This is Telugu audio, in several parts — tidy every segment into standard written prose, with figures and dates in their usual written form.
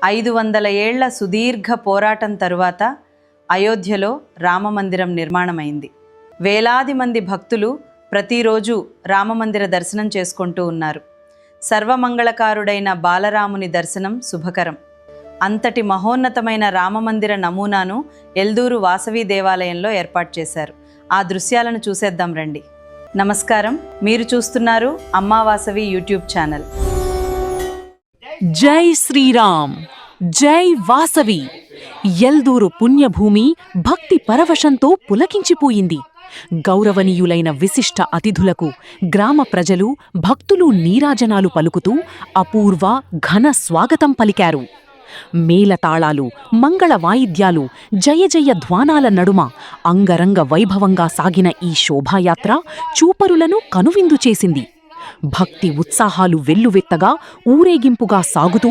500 ఏళ్ల సుదీర్ఘ పోరాటం తరువాత అయోధ్యలో రామమందిరం నిర్మాణమైంది. వేలాది మంది భక్తులు ప్రతిరోజు రామమందిర దర్శనం చేసుకుంటూ ఉన్నారు. సర్వమంగళకారుడైన బాలరాముని దర్శనం శుభకరం. అంతటి మహోన్నతమైన రామమందిర నమూనాను ఎల్దూరు వాసవి దేవాలయంలో ఏర్పాటు చేశారు. ఆ దృశ్యాలను చూసేద్దాం రండి. నమస్కారం, మీరు చూస్తున్నారు అమ్మా వాసవి యూట్యూబ్ ఛానల్. జై శ్రీరామ్, జై వాసవి. ఎల్దూరు పుణ్యభూమి భక్తి పరవశంతో పులకించిపోయింది. గౌరవనీయులైన విశిష్ట అతిథులకు గ్రామ ప్రజలు, భక్తులు నీరాజనాలు పలుకుతూ అపూర్వ ఘన స్వాగతం పలికారు. మేళతాళాలు, మంగళ వాయిద్యాలు, జయ జయ ధ్వానాల నడుమ అంగరంగ వైభవంగా సాగిన ఈ శోభాయాత్ర చూపరులను కనువిందు చేసింది. భక్తి ఉత్సాహాలు వెల్లువెత్తగా ఊరేగింపుగా సాగుతూ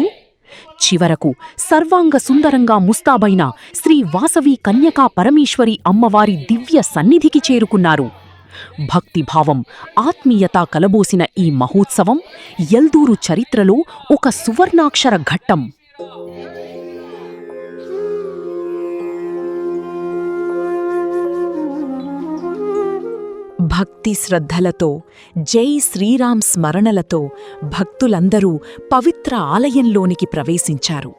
చివరకు సర్వాంగ సుందరంగా ముస్తాబైన శ్రీ వాసవి కన్యకా పరమేశ్వరి అమ్మవారి దివ్య సన్నిధికి చేరుకున్నారు. భక్తిభావం, ఆత్మీయత కలబోసిన ఈ మహోత్సవం ఎల్దూరు చరిత్రలో ఒక సువర్ణాక్షర ఘట్టం. భక్తి శ్రద్ధలతో, జై శ్రీరామ్ స్మరణలతో భక్తులందరూ పవిత్ర ఆలయంలోనికి ప్రవేశించారు.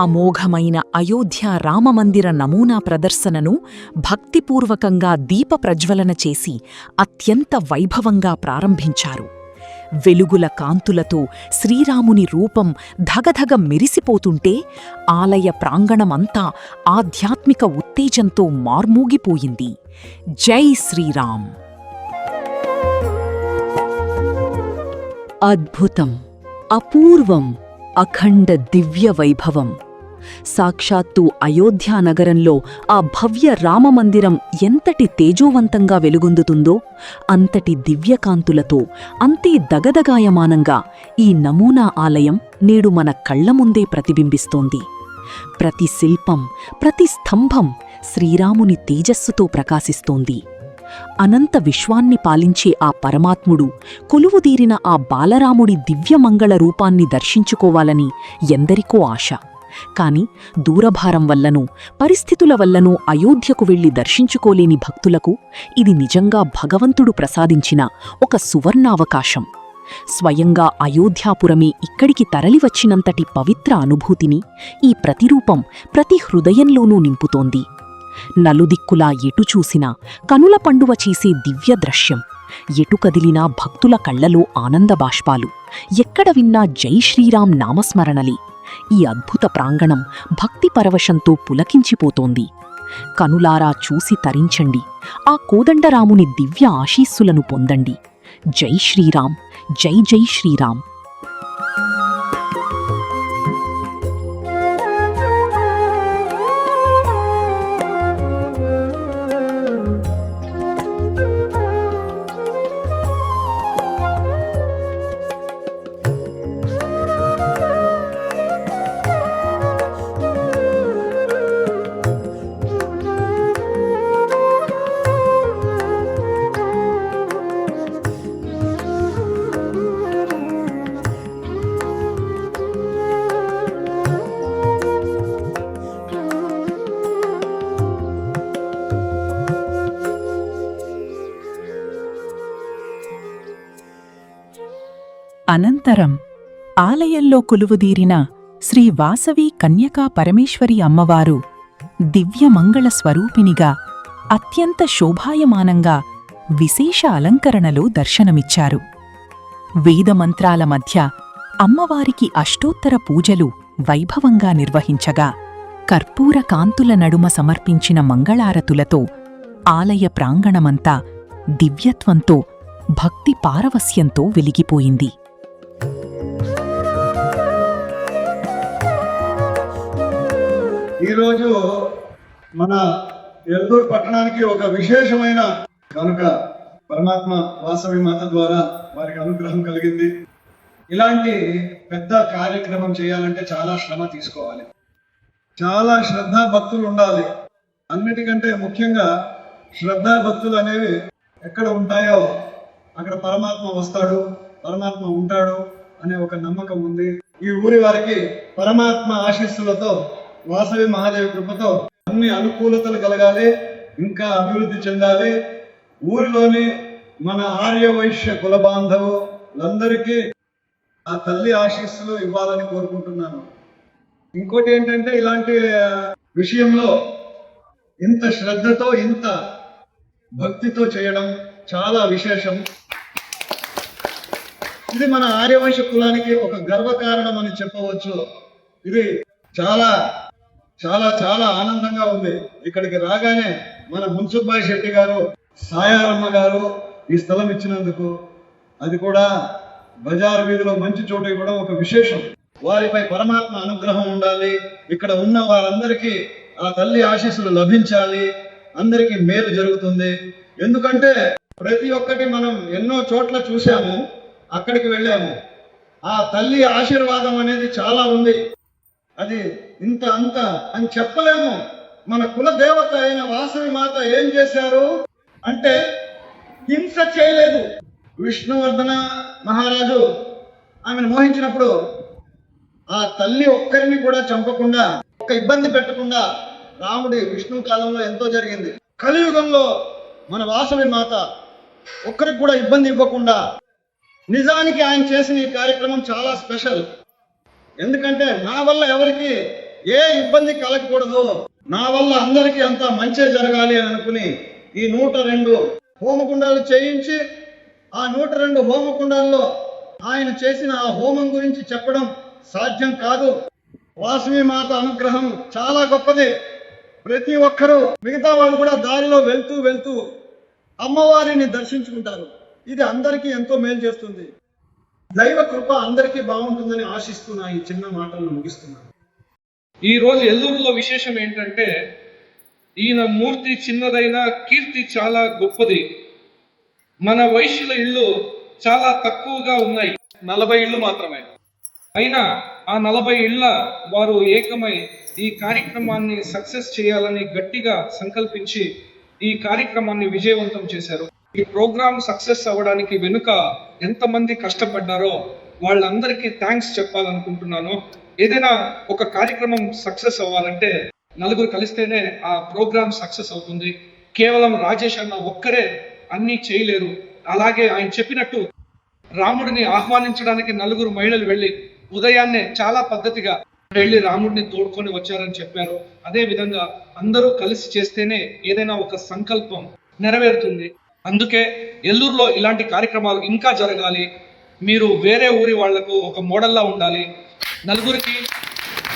అమోఘమైన అయోధ్య రామమందిర నమూనా ప్రదర్శనను భక్తిపూర్వకంగా దీప ప్రజ్వలన చేసి అత్యంత వైభవంగా ప్రారంభించారు. వెలుగుల కాంతులతో శ్రీరాముని రూపం ధగధగ మెరిసిపోతుంటే ఆలయ ప్రాంగణమంతా ఆధ్యాత్మిక ఉత్తేజంతో మార్మూగిపోయింది. జై శ్రీరామ్. అద్భుతం, అపూర్వం, అఖండ దివ్య వైభవం. సాక్షాత్తు అయోధ్యానగరంలో ఆ భవ్య రామమందిరం ఎంతటి తేజోవంతంగా వెలుగొందుతుందో అంతటి దివ్యకాంతులతో, అంతే దగదగాయమానంగా ఈ నమూనా ఆలయం నేడు మన కళ్ల ముందే ప్రతిబింబిస్తోంది. ప్రతి శిల్పం, ప్రతి స్తంభం శ్రీరాముని తేజస్సుతో ప్రకాశిస్తోంది. అనంత విశ్వాన్ని పాలించే ఆ పరమాత్ముడు కొలువుదీరిన ఆ బాలరాముడి దివ్యమంగళ రూపాన్ని దర్శించుకోవాలని ఎందరికో ఆశ. కాని దూరభారం వల్లనూ, పరిస్థితుల వల్లనూ అయోధ్యకు వెళ్లి దర్శించుకోలేని భక్తులకు ఇది నిజంగా భగవంతుడు ప్రసాదించిన ఒక సువర్ణావకాశం. స్వయంగా అయోధ్యాపురమే ఇక్కడికి తరలివచ్చినంతటి పవిత్ర అనుభూతిని ఈ ప్రతిరూపం ప్రతి హృదయంలోనూ నింపుతోంది. నలుదిక్కులా ఎటు చూసినా కనుల పండువ చేసే దివ్య దృశ్యం. ఎటు కదిలినా భక్తుల కళ్లలో ఆనంద బాష్పాలు, ఎక్కడ విన్నా జై శ్రీరామ్ నామస్మరణలే. ఈ అద్భుత ప్రాంగణం భక్తి పరవశంతో పులకించిపోతోంది. కనులారా చూసి తరించండి, ఆ కోదండరాముని దివ్య ఆశీస్సులను పొందండి. జై శ్రీరామ్, జై జై శ్రీరామ్. అనంతరం ఆలయంలో కొలువుదీరిన శ్రీ వాసవి కన్యకా పరమేశ్వరి అమ్మవారు దివ్యమంగళ స్వరూపిణిగా అత్యంత శోభాయమానంగా విశేష అలంకరణలో దర్శనమిచ్చారు. వేదమంత్రాల మధ్య అమ్మవారికి అష్టోత్తర పూజలు వైభవంగా నిర్వహించగా, కర్పూర కాంతుల నడుమ సమర్పించిన మంగళారతులతో ఆలయ ప్రాంగణమంతా దివ్యత్వంతో, భక్తి పారవస్యంతో వెలిగిపోయింది. ఈరోజు మన ఎల్దూరు పట్టణానికి ఒక విశేషమైన కనుక పరమాత్మ వాసవి మాత ద్వారా వారికి అనుగ్రహం కలిగింది. ఇలాంటి పెద్ద కార్యక్రమం చేయాలంటే చాలా శ్రమ తీసుకోవాలి, చాలా శ్రద్ధా భక్తులు ఉండాలి. అన్నిటికంటే ముఖ్యంగా శ్రద్ధా భక్తులు అనేవి ఎక్కడ ఉంటాయో అక్కడ పరమాత్మ వస్తాడు, పరమాత్మ ఉంటాడు అనే ఒక నమ్మకం ఉంది. ఈ ఊరి వారికి పరమాత్మ ఆశీస్సులతో, వాసవి మహాదేవి కృపతో అన్ని అనుకూలతలు కలగాలి, ఇంకా అభివృద్ధి చెందాలి. ఊరిలోని మన ఆర్య వైశ్య కుల బాంధవులందరికీ ఆ తల్లి ఆశీస్సులు ఇవ్వాలని కోరుకుంటున్నాను. ఇంకోటి ఏంటంటే, ఇలాంటి విషయంలో ఇంత శ్రద్ధతో, ఇంత భక్తితో చేయడం చాలా విశేషం. ఇది మన ఆర్యవైశ్య కులానికి ఒక గర్వకారణం అని చెప్పవచ్చు. ఇది చాలా చాలా చాలా ఆనందంగా ఉంది. ఇక్కడికి రాగానే మన మున్సుబ్బాయి శెట్టి గారు, సాయారమ్మ గారు ఈ స్థలం ఇచ్చినందుకు, అది కూడా బజార్ వీధిలో మంచి చోటు ఇవ్వడం ఒక విశేషం. వారిపై పరమాత్మ అనుగ్రహం ఉండాలి. ఇక్కడ ఉన్న వారందరికీ ఆ తల్లి ఆశీస్సులు లభించాలి. అందరికీ మేలు జరుగుతుంది. ఎందుకంటే ప్రతి ఒక్కటి మనం ఎన్నో చోట్ల చూసాము, అక్కడికి వెళ్ళాము. ఆ తల్లి ఆశీర్వాదం అనేది చాలా ఉంది. అది ఇంత అంత అని చెప్పలేము. మన కుల దేవత అయిన వాసవి మాత ఏం చేశారు అంటే, హింస చేయలేదు. విష్ణువర్ధన మహారాజు ఆమెను మోహించినప్పుడు ఆ తల్లి ఒక్కరిని కూడా చంపకుండా, ఒక్క ఇబ్బంది పెట్టకుండా, రాముడి విష్ణు కాలంలో ఎంతో జరిగింది. కలియుగంలో మన వాసవి మాత ఒక్కరికి కూడా ఇబ్బంది ఇవ్వకుండా, నిజానికి ఆయన చేసిన ఈ కార్యక్రమం చాలా స్పెషల్. ఎందుకంటే నా వల్ల ఎవరికి ఏ ఇబ్బంది కలగకూడదు, నా వల్ల అందరికీ అంతా మంచి జరగాలి అని అనుకుని ఈ 102 హోమకుండాలు చేయించి, ఆ 102 హోమకుండాల్లో ఆయన చేసిన ఆ హోమం గురించి చెప్పడం సాధ్యం కాదు. వాసవి మాత అనుగ్రహం చాలా గొప్పది. ప్రతి ఒక్కరూ, మిగతా వాళ్ళు కూడా దారిలో వెళ్తూ వెళ్తూ అమ్మవారిని దర్శించుకుంటారు. ఇది అందరికీ ఎంతో మేలు చేస్తుంది. దైవ కృప అందరికీ బాగుంటుందని ఆశిస్తున్నా ఈ చిన్న మాటలను ముగిస్తున్నాను. ఈ రోజు ఎల్లూరులో విశేషం ఏంటంటే, ఈయన మూర్తి చిన్నదైన కీర్తి చాలా గొప్పది. మన వైశ్యుల ఇళ్ళు చాలా తక్కువగా ఉన్నాయి, 40 ఇళ్ళు మాత్రమే. అయినా ఆ 40 ఇళ్ళ వారు ఏకమై ఈ కార్యక్రమాన్ని సక్సెస్ చేయాలని గట్టిగా సంకల్పించి ఈ కార్యక్రమాన్ని విజయవంతం చేశారు. ఈ ప్రోగ్రామ్ సక్సెస్ అవ్వడానికి వెనుక ఎంతమంది కష్టపడ్డారో వాళ్ళందరికీ థ్యాంక్స్ చెప్పాలనుకుంటున్నాను. ఏదైనా ఒక కార్యక్రమం సక్సెస్ అవ్వాలంటే నలుగురు కలిస్తేనే ఆ ప్రోగ్రామ్ సక్సెస్ అవుతుంది. కేవలం రాజేష్ అన్న ఒక్కరే అన్నీ చేయలేరు. అలాగే ఆయన చెప్పినట్టు రాముడిని ఆహ్వానించడానికి 4 మహిళలు వెళ్ళి ఉదయాన్నే చాలా పద్ధతిగా వెళ్ళి రాముడిని తోడుకొని వచ్చారని చెప్పారు. అదే విధంగా అందరూ కలిసి చేస్తేనే ఏదైనా ఒక సంకల్పం నెరవేరుతుంది. అందుకే ఎల్లూరులో ఇలాంటి కార్యక్రమాలు ఇంకా జరగాలి. మీరు వేరే ఊరి వాళ్లకు ఒక మోడల్లా ఉండాలి. నలుగురికి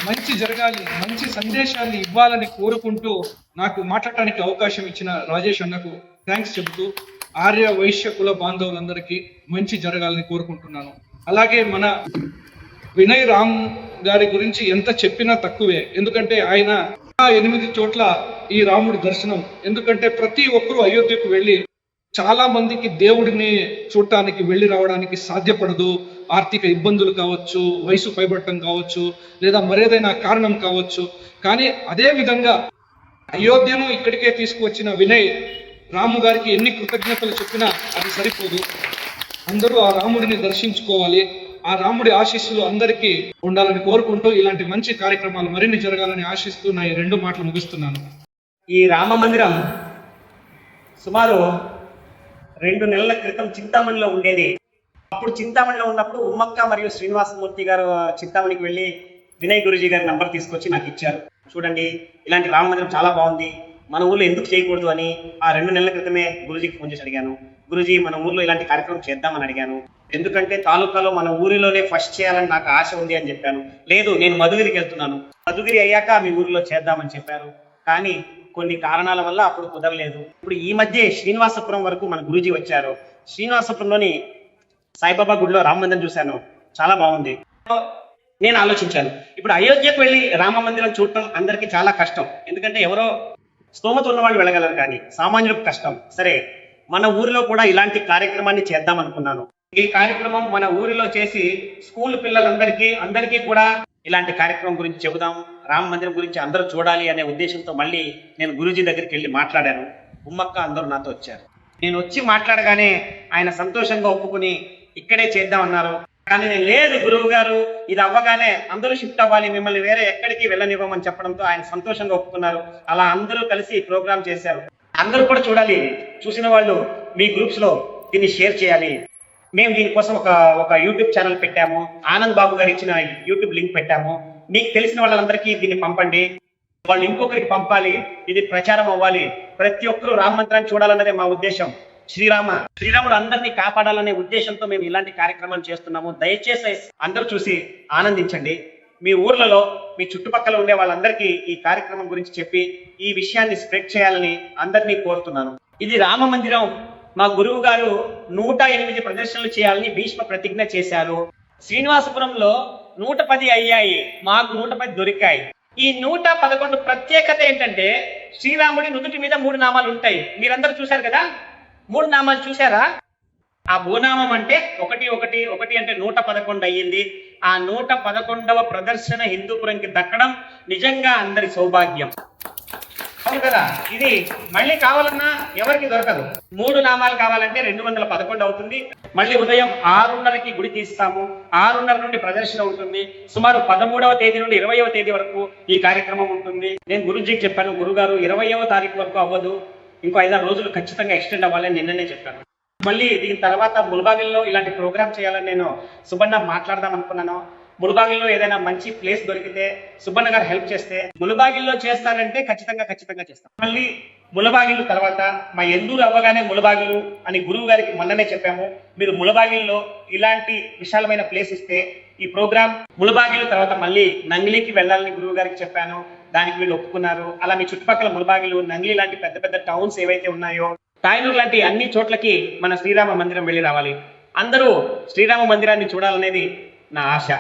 మంచి జరగాలి, మంచి సందేశాన్ని ఇవ్వాలని కోరుకుంటూ నాకు మాట్లాడటానికి అవకాశం ఇచ్చిన రాజేష్ అన్నకు థ్యాంక్స్ చెబుతూ, ఆర్య వైశ్య కుల బాంధవులందరికీ మంచి జరగాలని కోరుకుంటున్నాను. అలాగే మన వినయ్ రామ్ గారి గురించి ఎంత చెప్పినా తక్కువే. ఎందుకంటే ఆయన 8 చోట్ల ఈ రాముడి దర్శనం. ఎందుకంటే ప్రతి ఒక్కరూ అయోధ్యకు వెళ్ళి, చాలా మందికి దేవుడిని చూడటానికి వెళ్ళి రావడానికి సాధ్యపడదు. ఆర్థిక ఇబ్బందులు కావచ్చు, వయసు పైబట్టం కావచ్చు, లేదా మరేదైనా కారణం కావచ్చు. కానీ అదే విధంగా అయోధ్యను ఇక్కడికే తీసుకువచ్చిన వినయ్ రాము గారికి ఎన్ని కృతజ్ఞతలు చెప్పినా అది సరిపోదు. అందరూ ఆ రాముడిని దర్శించుకోవాలి. ఆ రాముడి ఆశీస్సులు అందరికీ ఉండాలని కోరుకుంటూ ఇలాంటి మంచి కార్యక్రమాలు మరిన్ని జరగాలని ఆశిస్తూ నా ఈ 2 మాటలు ముగిస్తున్నాను. ఈ రామ మందిరం సుమారు 2 నెలల క్రితం చింతామణిలో ఉండేది. అప్పుడు చింతామణిలో ఉన్నప్పుడు ఉమ్మక్క మరియు శ్రీనివాసమూర్తి గారు చింతామణికి వెళ్ళి వినయ్ గురుజీ గారి నంబర్ తీసుకొచ్చి నాకు ఇచ్చారు. చూడండి, ఇలాంటి రామ మందిరం చాలా బాగుంది, మన ఊర్లో ఎందుకు చేయకూడదు అని ఆ 2 నెలల క్రితమే గురుజీకి ఫోన్ చేసి అడిగాను. గురుజీ, మన ఊర్లో ఇలాంటి కార్యక్రమం చేద్దామని అడిగాను. ఎందుకంటే తాలూకాలో మన ఊరిలోనే ఫస్ట్ చేయాలని నాకు ఆశ ఉంది అని చెప్పాను. లేదు, నేను మధుగిరికి వెళ్తున్నాను, మధుగిరి అయ్యాక మీ ఊరిలో చేద్దామని చెప్పారు. కానీ కొన్ని కారణాల వల్ల అప్పుడు కుదరలేదు. ఇప్పుడు ఈ మధ్య శ్రీనివాసపురం వరకు మన గురూజీ వచ్చారు. శ్రీనివాసపురంలోని సాయిబాబా గుడిలో రామ మందిరం చూశాను, చాలా బాగుంది. నేను ఆలోచించాను, ఇప్పుడు అయోధ్యకు వెళ్ళి రామ మందిరం చూడటం అందరికీ చాలా కష్టం. ఎందుకంటే ఎవరో స్తోమత ఉన్న వాళ్ళు వెళ్ళగలరు, కానీ సామాన్యులకు కష్టం. సరే, మన ఊరిలో కూడా ఇలాంటి కార్యక్రమాన్ని చేద్దాం అనుకున్నాను. ఈ కార్యక్రమం మన ఊరిలో చేసి స్కూల్ పిల్లలందరికీ కూడా ఇలాంటి కార్యక్రమం గురించి చెబుదాం, రామ మందిరం గురించి అందరూ చూడాలి అనే ఉద్దేశంతో మళ్ళీ నేను గురూజీ దగ్గరికి వెళ్ళి మాట్లాడాను. ఉమ్మక్క అందరూ నాతో వచ్చారు. నేను వచ్చి మాట్లాడగానే ఆయన సంతోషంగా ఒప్పుకుని ఇక్కడే చేద్దామన్నారు. కానీ నేను లేదు గురువు గారు, ఇది అవ్వగానే అందరూ షిఫ్ట్ అవ్వాలి, మిమ్మల్ని వేరే ఎక్కడికి వెళ్ళనివ్వమని చెప్పడంతో ఆయన సంతోషంగా ఒప్పుకున్నారు. అలా అందరూ కలిసి ప్రోగ్రామ్ చేశారు. అందరూ కూడా చూడాలి, చూసిన వాళ్ళు మీ గ్రూప్స్ లో దీన్ని షేర్ చేయాలి. మేము దీనికోసం ఒక యూట్యూబ్ ఛానల్ పెట్టాము, ఆనంద్ బాబు గారు ఇచ్చిన యూట్యూబ్ లింక్ పెట్టాము. మీకు తెలిసిన వాళ్ళందరికీ దీన్ని పంపండి, వాళ్ళు ఇంకొకరికి పంపాలి, ఇది ప్రచారం అవ్వాలి. ప్రతి ఒక్కరూ రామ మంత్రాన్ని చూడాలన్నదే మా ఉద్దేశం. శ్రీరాముడు అందరినీ కాపాడాలనే ఉద్దేశంతో మేము ఇలాంటి కార్యక్రమాలు చేస్తున్నాము. దయచేసి అందరూ చూసి ఆనందించండి. మీ ఊర్లలో మీ చుట్టుపక్కల ఉండే వాళ్ళందరికీ ఈ కార్యక్రమం గురించి చెప్పి ఈ విషయాన్ని స్ప్రెడ్ చేయాలని అందరినీ కోరుతున్నాను. ఇది రామ మందిరం. మా గురువు గారు 108 ప్రదర్శనలు చేయాలని భీష్మ ప్రతిజ్ఞ చేశారు. శ్రీనివాసపురంలో 110 అయ్యాయి, మాకు 110 దొరికాయి. ఈ 111 ప్రత్యేకత ఏంటంటే శ్రీరాముడి నుదుటి మీద 3 నామాలు ఉంటాయి. మీరందరూ చూశారు కదా, 3 నామాలు చూసారా? ఆ భూనామం అంటే 111 అంటే 111 అయ్యింది. ఆ 111వ ప్రదర్శన హిందూపురంకి దక్కడం నిజంగా అందరి సౌభాగ్యం. అవును కదా, ఇది మళ్ళీ కావాలన్నా ఎవరికి దొరకదు. 3 నామాలు కావాలంటే 211 అవుతుంది. మళ్ళీ ఉదయం 6:30కి గుడి తీస్తాము. 6:30 నుండి ప్రదర్శన ఉంటుంది. సుమారు 13వ తేదీ నుండి 20వ తేదీ వరకు ఈ కార్యక్రమం ఉంటుంది. నేను గురుజీకి చెప్పాను, గురుగారు 20వ తారీఖు వరకు అవ్వదు, ఇంకో 5-6 రోజులు ఖచ్చితంగా ఎక్స్టెండ్ అవ్వాలని నిన్ననే చెప్పాను. మళ్ళీ దీని తర్వాత ములుబాగిల్లో ఇలాంటి ప్రోగ్రామ్ చేయాలని నేను సుబ్బన్న మాట్లాడదాం అనుకున్నాను. ములుబాగిల్లో ఏదైనా మంచి ప్లేస్ దొరికితే సుబ్బన్న గారు హెల్ప్ చేస్తే ములుబాగిల్లో చేస్తానంటే ఖచ్చితంగా చేస్తాం. మళ్ళీ ములుబాగిలు తర్వాత మా ఎల్లూరు అవ్వగానే ములుబాగిలు అని గురువు గారికి మొన్ననే చెప్పాము. మీరు ములుబాగిల్లో ఇలాంటి విశాలమైన ప్లేస్ ఇస్తే ఈ ప్రోగ్రామ్ ములుబాగిలు తర్వాత మళ్ళీ నంగిలికి వెళ్ళాలని గురువు గారికి చెప్పాను. దానికి వీళ్ళు ఒప్పుకున్నారు. అలా మీ చుట్టుపక్కల ములుబాగిలు, నంగిలి లాంటి పెద్ద పెద్ద టౌన్స్ ఏవైతే ఉన్నాయో, తాయనూరు లాంటి అన్ని చోట్లకి మన శ్రీరామ మందిరం వెళ్ళి రావాలి. అందరూ శ్రీరామ మందిరాన్ని చూడాలనేది నా ఆశ.